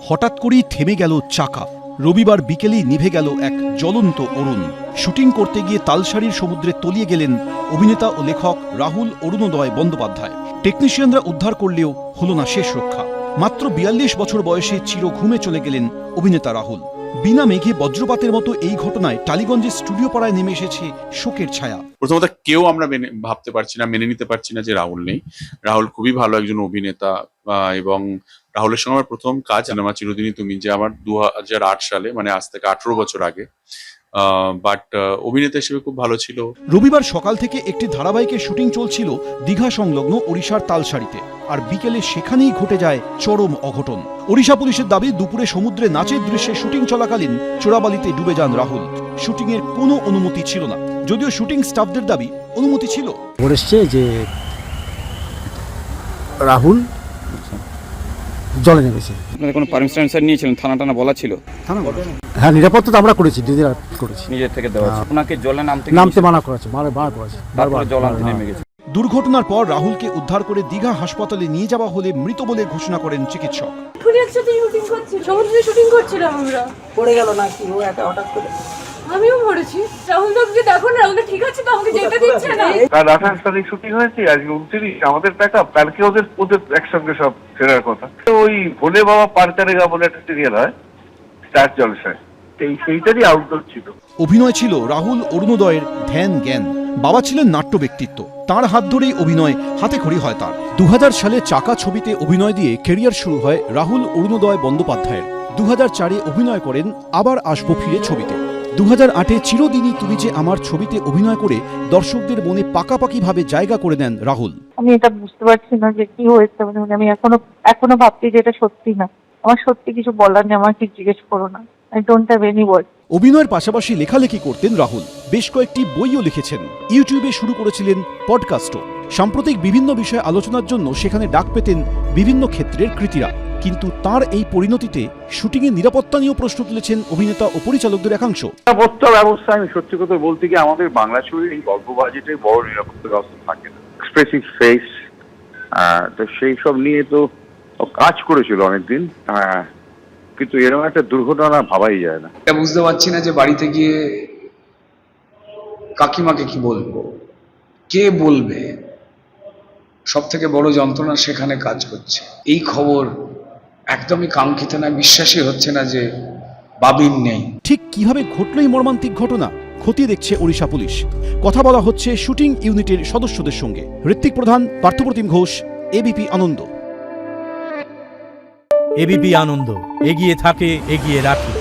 হঠাৎ করেই থেমে গেল চাকা। রবিবার বিকেলেই নিভে গেল এক জ্বলন্ত অরুণ। শুটিং করতে গিয়ে তালসারির সমুদ্রে তলিয়ে গেলেন অভিনেতা ও লেখক রাহুল অরুণোদয় বন্দ্যোপাধ্যায়। টেকনিশিয়ানরা উদ্ধার করলেও হলো না শেষ রক্ষা। মাত্র ৪২ বছর বয়সে চির ঘুমে চলে গেলেন অভিনেতা রাহুল। বিনা মেঘে বজ্রপাতের মতো এই ঘটনায় টালিগঞ্জের স্টুডিও পাড়ায় নেমে এসেছে শোকের ছায়া। প্রথমত কেউ আমরা ভাবতে পারছি না, মেনে নিতে পারছি না যে রাহুল নেই। রাহুল খুবই ভালো একজন অভিনেতা এবং রাহুলের সঙ্গে আমার প্রথম কাজ সিনেমা চিরদিনই তুমি, যে আমার 2008 সালে, মানে আজ থেকে 18 বছর আগে। বাট অভিনেতা হিসেবে খুব ভালো ছিল। রবিবার সকাল থেকে একটি ধারাবাহিকের শুটিং চলছিল দীঘা সংলগ্ন ওড়িশার তালসারিতে, আর বিকেলে সেখানেই ঘটে যায় চরম অঘটন। ওড়িশা পুলিশের দাবি, দুপুরে সমুদ্রে নাচের দৃশ্যে শুটিং চলাকালীন চোরাবালিতে ডুবে যান রাহুল। শুটিং এর কোনো অনুমতি ছিল না, যদিও শুটিং স্টাফদের দাবি অনুমতি ছিল। বলেছে যে রাহুল জলে নেমেছে। আপনাদের কোনো পারমিশন নিয়েছিলেন? থানা টানা বলা ছিল? হ্যাঁ, নিরাপত্তা তো আমরা করেছি, দিদিরা করেছি, নিজের থেকে দেওয়া আছে। আপনাকে জলে নামতে মানা করেছে, মানা করেছে, তারপরে জল আনতে নেমে গেছে। দুর্ঘটনার পর রাহুলকে উদ্ধার করে দীঘা হাসপাতালে নিয়ে যাওয়া হলে মৃত বলে ঘোষণা করেন চিকিৎসক। সমুদ্রে শুটিং করছিলাম আমরা, পড়ে গেল নাকি ও একা হঠাৎ করে? আমিও পড়েছি। রাহুল দাকে দেখো না, রাহুল ঠিক আছে তো? আমাকে যেতে দিচ্ছে না। কাল 28 তারিখ শুটিং হয়েছে, আজকে 29। আমাদের ব্যাকআপ কালকে ওদের একসঙ্গে সব ফেরার কথা। ওই ভোলে বাবা পার করেগা বলে একটা সিরিয়াল হয় স্টার জলসায়, সেইটারই আউটডোর ছিল। অভিনয় ছিল রাহুল অরুণোদয়ের ধ্যান জ্ঞান। বাবা ছিলেন নাট্য ব্যক্তিত্ব, তাঁর হাত ধরেই অভিনয় হাতেখড়ি হয় তার। 2000 সালে চাকা ছবিতে অভিনয় দিয়ে ক্যারিয়ার শুরু হয় রাহুল অরুণোদয় বন্দ্যোপাধ্যায়ের। 2004-এ অভিনয় করেন আবার আসবো ফিরে ছবিতে। 2008-এ চিরদিনই তুমি যে আমার ছবিতে অভিনয় করে দর্শকদের মনে পাকাপাকিভাবে জায়গা করে নেন রাহুল। আমি এটা বুঝতে পারছি না যে কি হয়েছে, মানে আমি এখনো ভাবছি যে এটা সত্যি না। আমার সত্যি কিছু বলার নেই, আমাকে জিজ্ঞেস করো না। I don't have any word. অভিনয়ের পাশাপাশি লেখালেখি করতেন রাহুল, বেশ কয়েকটি বইও লিখেছেন। ইউটিউবে শুরু করেছিলেন পডকাস্টও। সাম্প্রতিক বিভিন্ন বিষয়ে আলোচনার জন্য সেখানে ডাক পেতেন বিভিন্ন ক্ষেত্রের কৃতীরা। কিন্তু তার এই পরিণতিতে শুটিংয়ে নিরাপত্তা নিয়েও প্রশ্ন তুলেছেন অভিনেতা ও পরিচালকদের একাংশ। নিরাপত্তা ব্যবস্থা, আমি সত্যি কথা বলতে গিয়ে আমাদের বাংলা ছবির এই গল্প বাজেটে বড় নিরাপত্তা ব্যবস্থা থাকে না। এক্সপ্রেসিভ ফেস, তো সেই সব নিয়ে তো কাজ করেছিল অনেকদিন, কিন্তু এরকম একটা দুর্ঘটনা ভাবাই যায় না। এটা বুঝতে পারছি না যে বাড়িতে গিয়ে কাকিমাকে কি বলবো, কে বলবে। সব থেকে বড় যন্ত্রণা সেখানে কাজ করছে। এই খবর একদমই কাঙ্ক্ষিত না, বিশ্বাসই হচ্ছে না যে বাবিন নেই। ঠিক কিভাবে ঘটল এই মর্মান্তিক ঘটনা খতিয়ে দেখছে ওড়িশা পুলিশ। কথা বলা হচ্ছে শুটিং ইউনিটের সদস্যদের সঙ্গে। ঋত্বিক প্রধান, পার্থপ্রতিম ঘোষ, এবিপি আনন্দ। এবিপি আনন্দ, এগিয়ে থাকে, এগিয়ে রাখে।